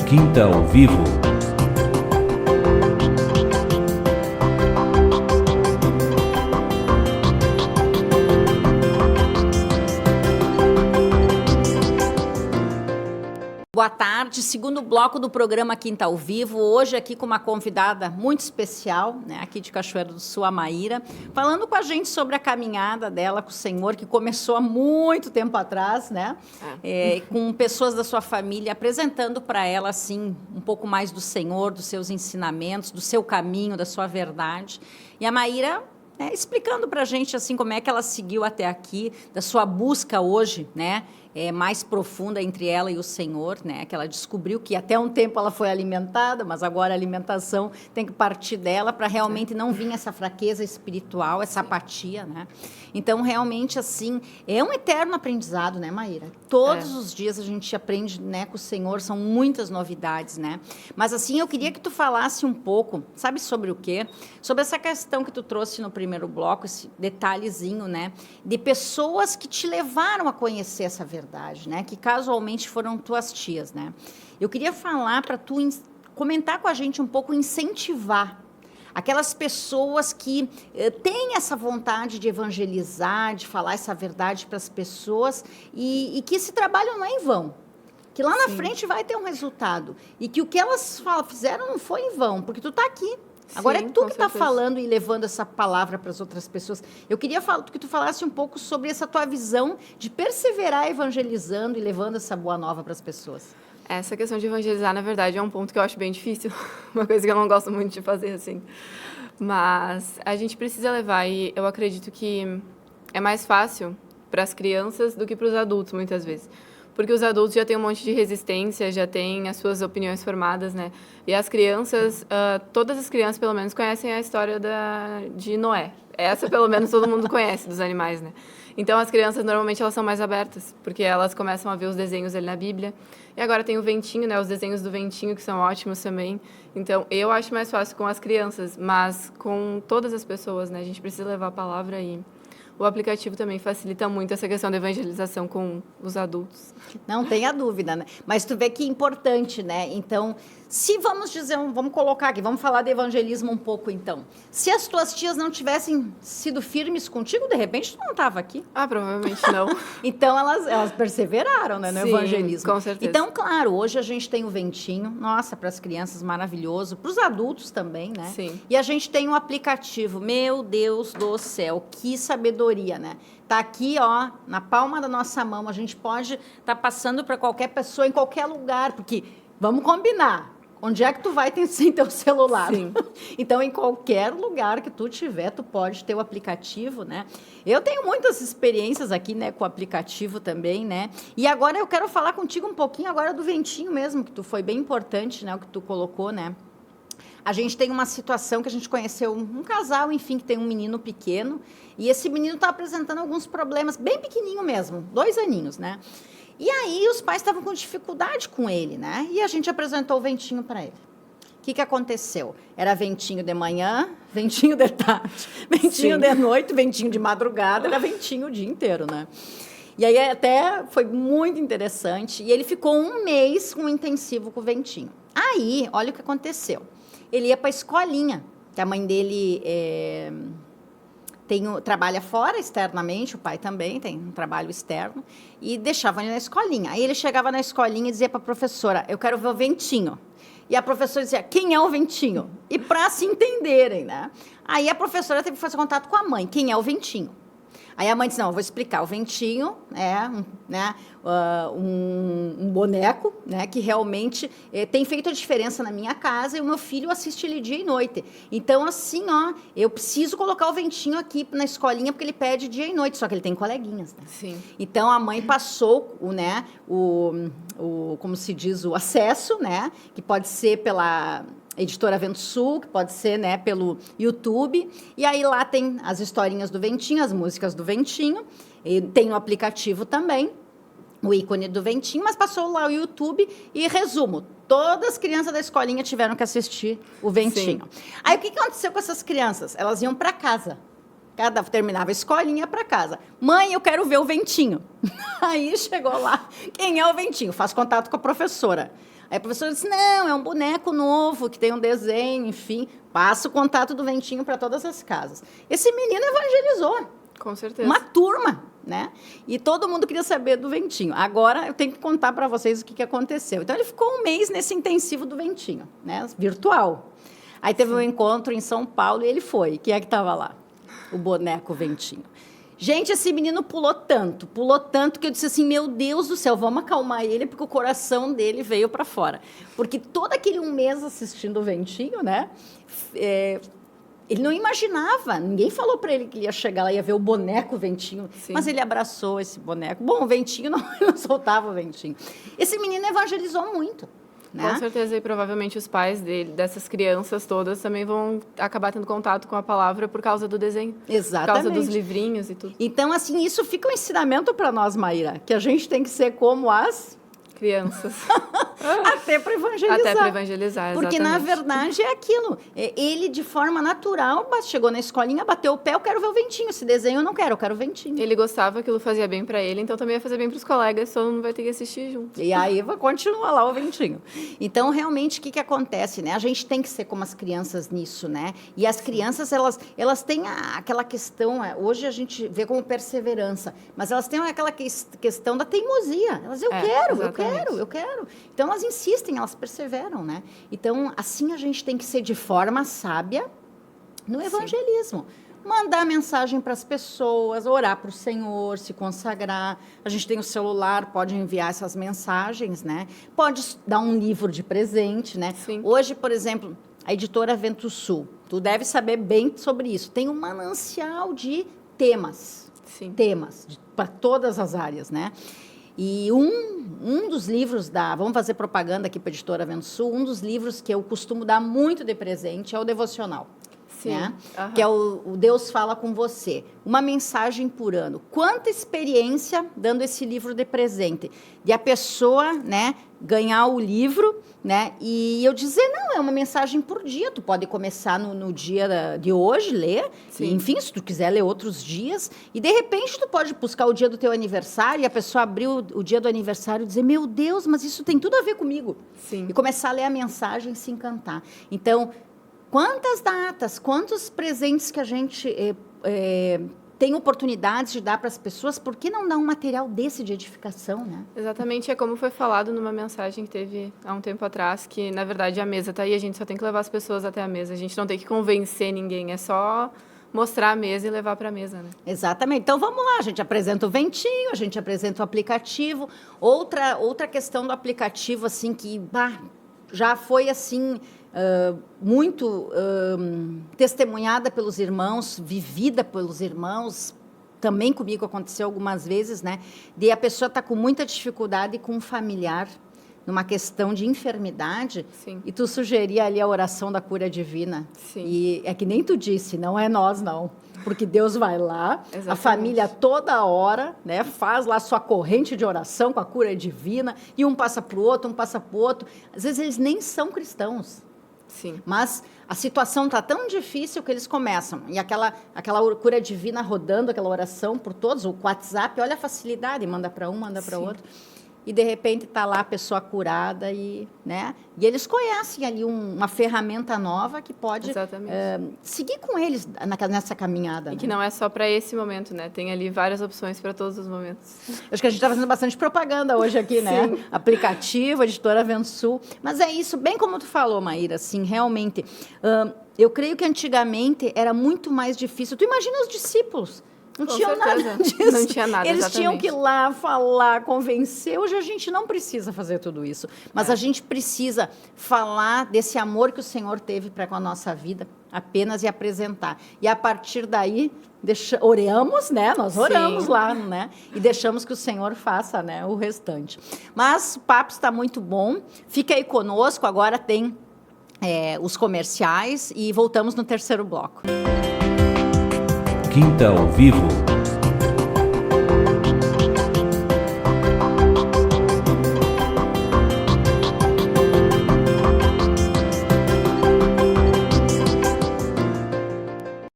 Quinta ao Vivo. Boa tarde, segundo bloco do programa Quinta ao Vivo, hoje aqui com uma convidada muito especial, né, aqui de Cachoeiro do Sul, a Maíra, falando com a gente sobre a caminhada dela com o Senhor, que começou há muito tempo atrás, né, com pessoas da sua família, apresentando para ela, assim, um pouco mais do Senhor, dos seus ensinamentos, do seu caminho, da sua verdade. E a Maíra explicando para a gente, assim, como é que ela seguiu até aqui, da sua busca hoje, né, mais profunda entre ela e o Senhor, né? Que ela descobriu que até um tempo ela foi alimentada, mas agora a alimentação tem que partir dela para realmente não vir essa fraqueza espiritual, essa apatia, né? Então, realmente, assim, é um eterno aprendizado, né, Maíra? Todos os dias a gente aprende, né, com o Senhor, são muitas novidades, né? Mas, assim, eu queria que tu falasse um pouco, sabe sobre o quê? Sobre essa questão que tu trouxe no primeiro bloco, esse detalhezinho, né? De pessoas que te levaram a conhecer essa verdade, né? Que casualmente foram tuas tias, né? Eu queria falar para tu comentar com a gente um pouco, incentivar aquelas pessoas que têm essa vontade de evangelizar, de falar essa verdade para as pessoas e que esse trabalho não é em vão. Que lá na frente vai ter um resultado. E que o que elas fizeram não foi em vão, porque tu está aqui. Agora é tu que está falando e levando essa palavra para as outras pessoas. Eu queria que tu falasse um pouco sobre essa tua visão de perseverar evangelizando e levando essa boa nova para as pessoas. Essa questão de evangelizar, na verdade, é um ponto que eu acho bem difícil. Uma coisa que eu não gosto muito de fazer, assim. Mas a gente precisa levar, e eu acredito que é mais fácil para as crianças do que para os adultos, muitas vezes. Porque os adultos já têm um monte de resistência, já têm as suas opiniões formadas, né? E as crianças, todas as crianças, pelo menos, conhecem a história de Noé. Essa, pelo menos, todo mundo conhece dos animais, né? Então, as crianças, normalmente, elas são mais abertas, porque elas começam a ver os desenhos ali na Bíblia. E agora tem o Ventinho, né? Os desenhos do Ventinho, que são ótimos também. Então, eu acho mais fácil com as crianças, mas com todas as pessoas, né? A gente precisa levar a palavra aí. O aplicativo também facilita muito essa questão da evangelização com os adultos. Não tenha dúvida, né? Mas tu vê que é importante, né? Então, se vamos dizer, vamos colocar aqui, vamos falar de evangelismo um pouco, então. Se as tuas tias não tivessem sido firmes contigo, de repente tu não estava aqui. Ah, provavelmente não. Então, elas perseveraram, né, no evangelismo. Com certeza. Então, claro, hoje a gente tem o Ventinho, nossa, para as crianças, maravilhoso, para os adultos também, né? Sim. E a gente tem um aplicativo, meu Deus do céu, que sabedoria, né? Tá aqui, ó, na palma da nossa mão, a gente pode estar passando para qualquer pessoa em qualquer lugar, porque, vamos combinar, onde é que tu vai sem teu celular? Sim. Então, em qualquer lugar que tu tiver, tu pode ter o aplicativo, né? Eu tenho muitas experiências aqui, né, com o aplicativo também, né? E agora eu quero falar contigo um pouquinho agora do Ventinho mesmo, que tu foi bem importante, né, o que tu colocou, né? A gente tem uma situação que a gente conheceu um casal, enfim, que tem um menino pequeno, e esse menino está apresentando alguns problemas, bem pequenininho mesmo, 2 aninhos, né? E aí os pais estavam com dificuldade com ele, né? E a gente apresentou o Ventinho para ele. O que aconteceu? Era Ventinho de manhã, Ventinho de tarde, Ventinho de noite, Ventinho de madrugada, era Ventinho o dia inteiro, né? E aí até foi muito interessante, e ele ficou 1 mês com um intensivo com o Ventinho. Aí, olha o que aconteceu. Ele ia para a escolinha, que a mãe dele trabalha fora externamente, o pai também tem um trabalho externo, e deixava ele na escolinha. Aí ele chegava na escolinha e dizia para a professora, eu quero ver o Ventinho. E a professora dizia, quem é o Ventinho? E para se entenderem, né? Aí a professora teve que fazer contato com a mãe, quem é o Ventinho? Aí a mãe disse, não, eu vou explicar, o Ventinho é um boneco, né, que realmente tem feito a diferença na minha casa e o meu filho assiste ele dia e noite. Então, assim, ó, eu preciso colocar o Ventinho aqui na escolinha porque ele pede dia e noite, só que ele tem coleguinhas, né? Sim. Então, a mãe passou como se diz, o acesso, né, que pode ser pela Editora Vento Sul, que pode ser, né, pelo YouTube. E aí lá tem as historinhas do Ventinho, as músicas do Ventinho. E tem o aplicativo também, o ícone do Ventinho, mas passou lá o YouTube e resumo. Todas as crianças da escolinha tiveram que assistir o Ventinho. Sim. Aí o que aconteceu com essas crianças? Elas iam para casa. terminava a escolinha para casa. Mãe, eu quero ver o Ventinho. Aí chegou lá, quem é o Ventinho? Faz contato com a professora. Aí a professora disse, não, é um boneco novo, que tem um desenho, enfim. Passa o contato do Ventinho para todas as casas. Esse menino evangelizou. Com certeza. Uma turma, né? E todo mundo queria saber do Ventinho. Agora, eu tenho que contar para vocês o que aconteceu. Então, ele ficou um mês nesse intensivo do Ventinho, né? Virtual. Aí teve um encontro em São Paulo e ele foi. Quem é que estava lá? O boneco Ventinho. Gente, esse menino pulou tanto que eu disse assim, meu Deus do céu, vamos acalmar ele, porque o coração dele veio para fora. Porque todo aquele um mês assistindo o Ventinho, né? Ele não imaginava, ninguém falou para ele que ele ia chegar lá e ia ver o boneco Ventinho, Sim. Mas ele abraçou esse boneco. Bom, o Ventinho não soltava o Ventinho. Esse menino evangelizou muito. Né? Com certeza, e provavelmente os pais dessas crianças todas também vão acabar tendo contato com a palavra por causa do desenho. Exatamente. Por causa dos livrinhos e tudo. Então, assim, isso fica um ensinamento para nós, Maíra, que a gente tem que ser como as... crianças. Até para evangelizar. Até para evangelizar, exatamente. Porque, na verdade, é aquilo. Ele, de forma natural, chegou na escolinha, bateu o pé, eu quero ver o Ventinho. Esse desenho eu não quero, eu quero o Ventinho. Ele gostava, aquilo fazia bem para ele, então também ia fazer bem para os colegas, todo mundo vai ter que assistir junto. E aí continua lá o Ventinho. Então, realmente, o que acontece, né? A gente tem que ser como as crianças nisso, né? E as crianças, elas têm aquela questão, hoje a gente vê como perseverança, mas elas têm aquela questão da teimosia. Elas, eu quero. Então, elas insistem, elas perseveram, né? Então, assim a gente tem que ser de forma sábia no evangelismo. Sim. Mandar mensagem para as pessoas, orar para o Senhor, se consagrar. A gente tem o celular, pode enviar essas mensagens, né? Pode dar um livro de presente, né? Sim. Hoje, por exemplo, a editora Vento Sul, tu deve saber bem sobre isso, tem um manancial de temas. Sim. Temas para todas as áreas, né? E um dos livros vamos fazer propaganda aqui para a editora Vento Sul, um dos livros que eu costumo dar muito de presente é o devocional. Sim. Né? Uhum. Que é o Deus Fala com Você. Uma mensagem por ano. Quanta experiência dando esse livro de presente. De a pessoa, né, ganhar o livro, né, e eu dizer, não, é uma mensagem por dia. Tu pode começar no dia de hoje, ler. E, enfim, se tu quiser ler outros dias. E, de repente, tu pode buscar o dia do teu aniversário e a pessoa abrir o dia do aniversário e dizer, meu Deus, mas isso tem tudo a ver comigo. Sim. E começar a ler a mensagem e se encantar. Então, quantas datas, quantos presentes que a gente tem oportunidades de dar para as pessoas, por que não dar um material desse de edificação, né? Exatamente, é como foi falado numa mensagem que teve há um tempo atrás, que, na verdade, a mesa está aí, a gente só tem que levar as pessoas até a mesa, a gente não tem que convencer ninguém, é só mostrar a mesa e levar para a mesa, né? Exatamente. Então, vamos lá, a gente apresenta o Ventinho, a gente apresenta o aplicativo. Outra questão do aplicativo, assim, que já foi, assim... muito testemunhada pelos irmãos, vivida pelos irmãos, também comigo aconteceu algumas vezes, né? De a pessoa estar com muita dificuldade com um familiar, numa questão de enfermidade, Sim. E tu sugeria ali a oração da cura divina. Sim. E é que nem tu disse, não é nós, não. Porque Deus vai lá, Exatamente. A família toda hora, né, faz lá sua corrente de oração com a cura divina, e um passa para o outro, um passa para o outro. Às vezes eles nem são cristãos. Sim. Mas a situação está tão difícil que eles começam. E aquela cura divina rodando, aquela oração por todos, o WhatsApp, olha a facilidade, manda para um, manda para outro. E, de repente, está lá a pessoa curada né? E eles conhecem ali uma ferramenta nova que pode seguir com eles nessa caminhada. E que não é só para esse momento, né? Tem ali várias opções para todos os momentos. Acho que a gente está fazendo bastante propaganda hoje aqui, né? Sim. Aplicativo, editora Vento Sul. Mas é isso, bem como tu falou, Maíra, assim, realmente. Eu creio que antigamente era muito mais difícil. Tu imagina os discípulos. Não tinha nada disso. Não tinha nada, Eles exatamente. tinham que ir lá, falar, convencer. Hoje a gente não precisa fazer tudo isso. Mas a gente precisa falar desse amor que o Senhor teve para com a nossa vida, apenas e apresentar. E a partir daí, oramos, né? Nós oramos lá, né? E deixamos que o Senhor faça, né, o restante. Mas o papo está muito bom. Fica aí conosco. Agora tem os comerciais e voltamos no terceiro bloco. Quinta ao Vivo.